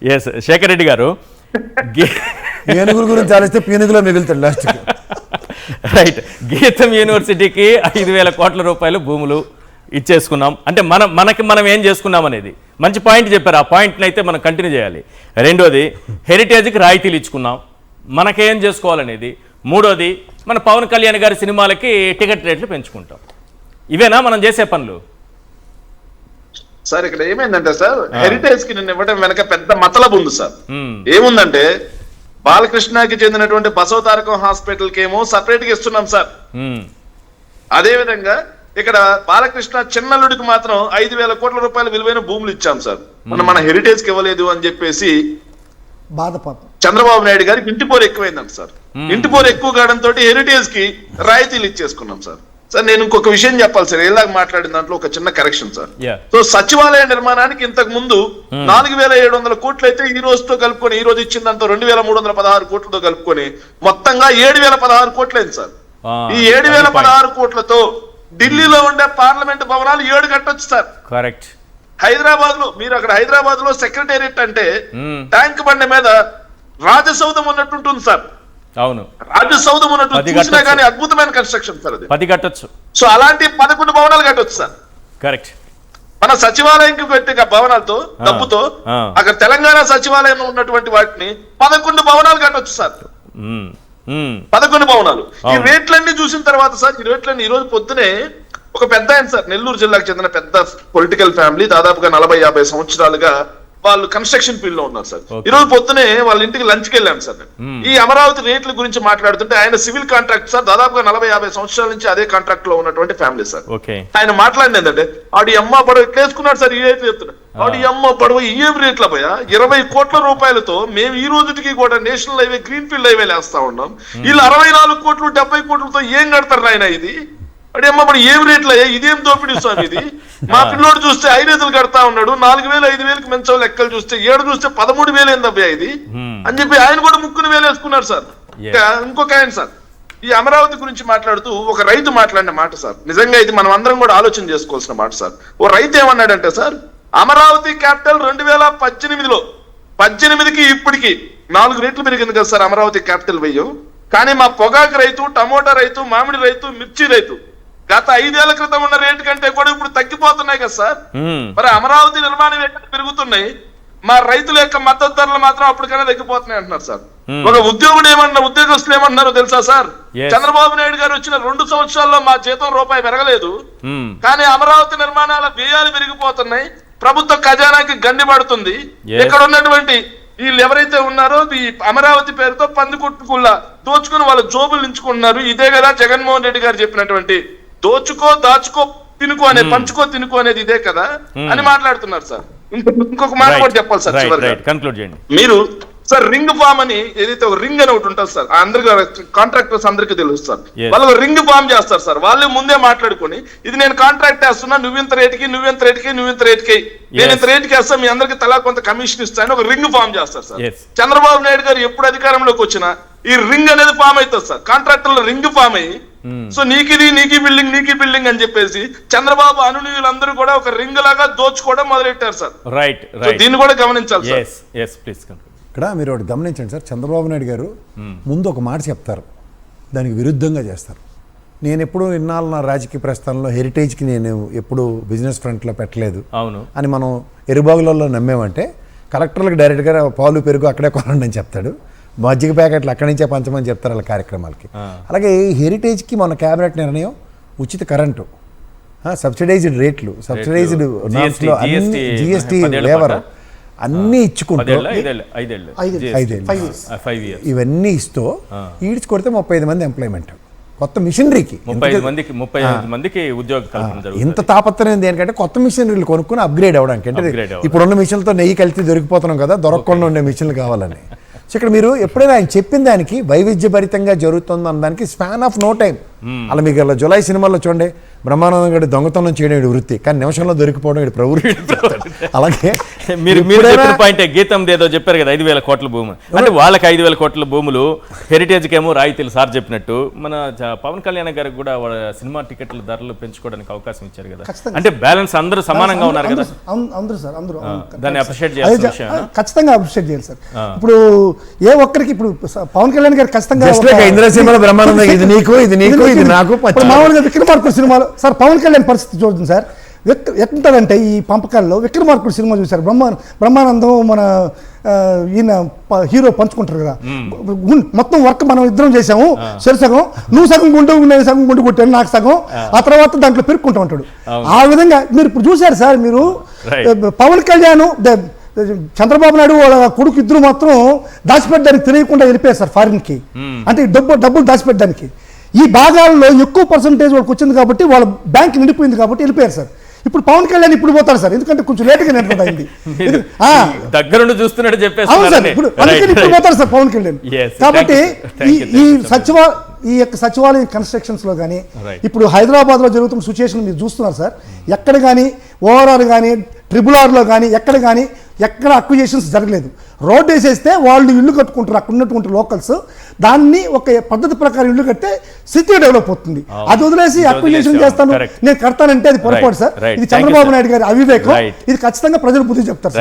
Yes Shekhar Reddy గారు ఏనుగుల గురించి ఆలోచిస్తే పీనుగులో మిగులుతాడు లాస్ట్. రైట్, గీతం యూనివర్సిటీకి 5,000 కోట్ల రూపాయలు భూములు ఇచ్చేసుకున్నాం అంటే మనం ఏం చేసుకున్నాం అనేది మంచి పాయింట్ చెప్పారు. ఆ పాయింట్ని అయితే మనం కంటిన్యూ చేయాలి. రెండోది హెరిటేజ్కి రాయితీలు ఇచ్చుకున్నాం, మనకేం చేసుకోవాలనేది. మూడోది మన పవన్ కళ్యాణ్ గారి సినిమాలకి టికెట్ రేట్లు పెంచుకుంటాం. ఇవేనా మనం చేసే పనులు? సార్ ఇక్కడ ఏమైందంటే సార్, హెరిటేజ్ కి నిన్న ఇవ్వడం వెనక పెద్ద మతలబు ఉంది సార్. ఏముందంటే బాలకృష్ణకి చెందినటువంటి బసవ తారకం హాస్పిటల్ కి ఏమో సపరేట్ గా ఇస్తున్నాం సార్. అదే విధంగా ఇక్కడ బాలకృష్ణ చిన్నల్లుడికి మాత్రం 5,000 కోట్ల రూపాయల విలువైన భూములు ఇచ్చాం సార్. మన హెరిటేజ్ కి ఇవ్వలేదు అని చెప్పేసి బాధపడతాం. చంద్రబాబు నాయుడు గారికి ఇంటిపోరు ఎక్కువైందంట సార్. ఇంటిపోరు ఎక్కువ కావడంతో హెరిటేజ్ కి రాయితీలు ఇచ్చేసుకున్నాం సార్. సార్ నేను ఇంకొక విషయం చెప్పాలి సార్, ఇలాగ మాట్లాడిన దాంట్లో ఒక చిన్న కరెక్షన్ సార్. సో సచివాలయ నిర్మాణానికి ఇంతకు ముందు 4,700 కోట్లు అయితే ఈ రోజుతో కలుపుకొని, ఈ రోజు ఇచ్చిందంతా 2,316 కోట్లతో కలుపుకొని మొత్తంగా 7,016 కోట్లు అయింది సార్. ఈ 7,016 కోట్లతో ఢిల్లీలో ఉండే పార్లమెంట్ భవనాలు 7 కట్టొచ్చు సార్. కరెక్ట్. హైదరాబాద్ లో మీరు అక్కడ హైదరాబాద్ లో సెక్రటేరియట్ అంటే ట్యాంక్ బండి మీద రాజసౌధం ఉన్నట్టుంటుంది సార్. అవును, రాజసౌధం ఉన్నట్టు చూసినా కానీ అద్భుతమైన కన్స్ట్రక్షన్ సార్ అది. 10 కట్టొచ్చు. సో అలాంటి 11 భవనాలు కట్టొచ్చు సార్. కరెక్ట్. మన సచివాలయంకి పెట్టే భవనాలతో డబ్బుతో అక్కడ తెలంగాణ సచివాలయంలో ఉన్నటువంటి వాటిని 11 భవనాలు కట్టొచ్చు సార్. 11 భవనాలు. ఈ రేట్లన్నీ చూసిన తర్వాత సార్, ఈ రేట్లన్నీ ఈ రోజు పొద్దునే ఒక పెద్ద ఆయన సార్, నెల్లూరు జిల్లాకు చెందిన పెద్ద పొలిటికల్ ఫ్యామిలీ, దాదాపుగా 40-50 సంవత్సరాలుగా వాళ్ళు కన్స్ట్రక్షన్ ఫీల్డ్ లో ఉన్నారు సార్. ఈ రోజు పొద్దునే వాళ్ళ ఇంటికి లంచ్కి వెళ్ళాం సార్. ఈ అమరావతి రేట్ల గురించి మాట్లాడుతుంటే ఆయన సివిల్ కాంట్రాక్ట్ సార్, దాదాపుగా 40-50 సంవత్సరాల నుంచి అదే కాంట్రాక్ట్ లో ఉన్నటువంటి ఫ్యామిలీ సార్. ఆయన మాట్లాడింది ఏంటంటే, ఆడి అమ్మ పడవ ఎట్లా వేసుకున్నాడు సార్, ఈ రేట్లు చెప్తున్నాడు. ఆడి అమ్మ పడవ ఏం రేట్ల పోయా 20 కోట్ల రూపాయలతో మేము ఈ రోజుకి కూడా national highway, green field highway వేస్తా ఉన్నాం. వీళ్ళు 64 కోట్లు 70 కోట్లతో ఏం కడతారు ఆయన? ఇది అడే అమ్మ మరి ఏం రేట్లు అయ్యా, ఇదేం దోపిడీ స్వామి ఇది. మా పిల్లోడు చూస్తే 5,000 కడతా ఉన్నాడు, 4,000 5,000కి మెన్సో లెక్కలు చూస్తే 7 చూస్తే 13,000 ఏందబ్బా ఇది అని చెప్పి ఆయన కూడా 3,000 వేసుకున్నారు సార్. ఇంకొక ఆయన సార్, ఈ అమరావతి గురించి మాట్లాడుతూ ఒక రైతు మాట్లాడిన మాట సార్, నిజంగా ఇది మనం అందరం కూడా ఆలోచన చేసుకోవాల్సిన మాట సార్. ఓ రైతు ఏమన్నాడంటే సార్, అమరావతి క్యాపిటల్ 2018లో 18కి ఇప్పటికి 4 రెట్లు పెరిగింది కదా సార్ అమరావతి క్యాపిటల్ వ్యయం. కానీ మా పొగాకు రైతు, టమోటా రైతు, మామిడి రైతు, మిర్చి రైతు గత 5 ఏళ్ల క్రితం ఉన్న రేటు కంటే కూడా ఇప్పుడు తగ్గిపోతున్నాయి కదా సార్. మరి అమరావతి నిర్మాణం ఎక్కడ పెరుగుతున్నాయి, మా రైతుల యొక్క మద్దతు ధరలు మాత్రం అప్పటికైనా తగ్గిపోతున్నాయి అంటున్నారు సార్. ఒక ఉద్యోగస్తులు ఏమన్నారో తెలుసా సార్, చంద్రబాబు నాయుడు గారు వచ్చిన 2 సంవత్సరాల్లో మా జీతం రూపాయి పెరగలేదు, కానీ అమరావతి నిర్మాణాల వ్యయాలు పెరిగిపోతున్నాయి, ప్రభుత్వ ఖజానాకి గండి పడుతుంది. ఇక్కడ ఉన్నటువంటి వీళ్ళు ఎవరైతే ఉన్నారో ఈ అమరావతి పేరుతో పందికొట్టుకుల్లా దోచుకుని వాళ్ళ జోబులు నించుకుంటున్నారు. ఇదే కదా జగన్మోహన్ రెడ్డి గారు చెప్పినటువంటి దోచుకో దాచుకో తినుకో అనే, పంచుకో తినుకో అనేది ఇదే కదా అని మాట్లాడుతున్నారు సార్. ఇంకొక మాట కూడా చెప్పాలి సార్ చివరిగా. మీరు సార్ రింగ్ ఫామ్ అని ఏదైతే ఒక రింగ్ అని ఒకటి ఉంటుంది సార్, అందరికి కాంట్రాక్టర్స్ అందరికీ తెలుసు సార్. వాళ్ళు రింగ్ ఫామ్ చేస్తారు సార్, వాళ్ళే ముందే మాట్లాడుకుని ఇది నేను కాంట్రాక్ట్ వేస్తున్నా, నువ్వింత రేటుకి నేను ఇంత రేటుకి వేస్తా, మీ అందరికి తలా కొంత కమిషన్ ఇస్తాను, ఒక రింగ్ ఫామ్ చేస్తారు సార్. చంద్రబాబు నాయుడు గారు ఎప్పుడు అధికారంలోకి వచ్చినా ఈ రింగ్ అనేది ఫామ్ అవుతుంది సార్, కాంట్రాక్టర్ల రింగ్ ఫామ్ అయ్యి. సో నీకి బిల్డింగ్ అని చెప్పేసి చంద్రబాబు అనునీయులందరూ కూడా ఒక రింగ్ లాగా దోచుకోవడం మొదలెట్టారు సార్. రైట్, దీన్ని కూడా గమనించాలి సార్. ఇక్కడ మీరు ఒకటి గమనించండి సార్, చంద్రబాబు నాయుడు గారు ముందు ఒక మాట చెప్తారు, దానికి విరుద్ధంగా చేస్తారు. నేను ఎప్పుడు ఇన్నాళ్ళు నా రాజకీయ ప్రస్థానంలో హెరిటేజ్కి నేను ఎప్పుడు బిజినెస్ ఫ్రంట్లో పెట్టలేదు అని మనం ఎరుబాగులలో నమ్మేమంటే, కలెక్టర్లకు డైరెక్ట్గా పాలు పెరుగు అక్కడే కొనండి అని చెప్తాడు, మజ్జిగ ప్యాకెట్లు అక్కడి నుంచే పంచమని చెప్తారు వాళ్ళ కార్యక్రమాలకి. అలాగే హెరిటేజ్కి మన క్యాబినెట్ నిర్ణయం ఉచిత కరెంటు, సబ్సిడైజ్డ్ రేట్లు, సబ్సిడైజ్డ్ నామ్స్లో అన్ని జిఎస్టీ లేవర్ అన్నీ ఇచ్చుకుంటూ 5 ఇవన్నీ ఇస్తూ ఈడ్చి కొడితే 35 మంది ఎంప్లాయ్మెంట్, కొత్త మిషనరీకి 35 మందికి ఉద్యోగం. ఇంత తాపత్రయం దేనికంటే కొత్త మిషనరీలు కొనుక్కుని అప్గ్రేడ్ అవ్వడానికి. అంటే ఇప్పుడున్న మిషన్లతో నెయ్యి కలిసి దొరికిపోతున్నాం కదా, దొరకకుండా ఉండే మిషన్లు కావాలని. సో ఇక్కడ మీరు ఎప్పుడైనా ఆయన చెప్పిన దానికి వైవిధ్యభరితంగా జరుగుతుంది అన్నదానికి స్పాన్ ఆఫ్ నో టైం. అలా మీకు అలా జులై సినిమాలో చూడండి, బ్రహ్మానందం గడి దొంగతనం చేయడం వృత్తి, కానీ నిమిషంలో దొరికిపోవడం ప్రవృత్తి. అలాగే మీరు చెప్పిన పాయింట్ గీతం ఏదో చెప్పారు కదా 5,000 కోట్ల భూమి అంటే వాళ్ళకి 5,000 కోట్ల భూములు హెరిటేజ్కి ఏమో రాయితీలు సార్ చెప్పినట్టు మన పవన్ కళ్యాణ్ గారికి కూడా వాళ్ళ సినిమా టికెట్ల ధరలు పెంచుకోవడానికి అవకాశం ఇచ్చారు కదా ఖచ్చితంగా. అంటే బ్యాలెన్స్ అందరూ సమానంగా ఉన్నారు కదా అందరూ సార్ అందరూ దాన్ని అప్రిషియేట్ చేయాల్సిన విషయం ఖచ్చితంగా అప్రిషియేట్ చేయాలి సార్. ఇప్పుడు ఏ ఒక్కరికి ఇప్పుడు పవన్ కళ్యాణ్ గారు ఖచ్చితంగా Just like ఇంద్రసీమలో బ్రహ్మానందం ఇది నీకు ఇది నాకు ఇప్పుడు మామూలుగా విక్రమార్కుడు సినిమాలో సార్ పవన్ కళ్యాణ్ పరిస్థితి చూడండి సార్. ఎట్లుంటుందంటే ఈ పంపకాల్లో విక్రమార్కుడు సినిమా చూశారు, బ్రహ్మానందం మన ఈయన హీరో పంచుకుంటారు కదా, మొత్తం వర్క్ మనం ఇద్దరం చేసాము, సగం నువ్వు సగం గుండు నేను సగం గుండు కొట్టాను నాకు సగం, ఆ తర్వాత దాంట్లో పెరుక్కుంటూ ఉంటాడు. ఆ విధంగా మీరు ఇప్పుడు చూశారు సార్, మీరు పవన్ కళ్యాణ్ చంద్రబాబు నాయుడు వాళ్ళ కొడుకు ఇద్దరు మాత్రం దాచిపెట్టడానికి తెలియకుండా వెళ్ళిపోయారు సార్ ఫారిన్కి. అంటే డబ్బులు దాచిపెట్టడానికి ఈ భాగాల్లో ఎక్కువ పర్సంటేజ్ వాళ్ళకి వచ్చింది కాబట్టి వాళ్ళ బ్యాంక్ నిండిపోయింది కాబట్టి వెళ్ళిపోయారు సార్. ఇప్పుడు పవన్ కళ్యాణ్ ఇప్పుడు పోతారు సార్, ఎందుకంటే కొంచెం లేట్గా నిండిపోయింది. దగ్గరుండి చూస్తున్నట్టు చెప్పేసి అవును సార్, ఇప్పుడు పోతారు సార్ పవన్ కళ్యాణ్. కాబట్టి ఈ యొక్క సచివాలయం కన్స్ట్రక్షన్స్ లో కానీ ఇప్పుడు హైదరాబాద్ లో జరుగుతున్న సిచ్యుయేషన్ మీరు చూస్తున్నారు సార్. ఎక్కడ కానీ ఓఆర్ఆర్ కానీ RRR లో కానీ ఎక్కడ అక్విజిషన్స్ జరగలేదు. రోడ్ వేసేస్తే వాళ్ళు ఇల్లు కట్టుకుంటారు, అక్కడ ఉన్నటువంటి లోకల్స్. దాన్ని ఒక పద్ధతి ప్రకారం ఇల్లు కడితే సిటీ డెవలప్ అవుతుంది. అది వదిలేసి అక్విజిషన్ చేస్తాను నేను కడతానంటే అది పొరపాటు సార్. ఇది చంద్రబాబు నాయుడు గారి అవివేకం. ఇది ఖచ్చితంగా ప్రజలు బుద్ధి చెప్తారు.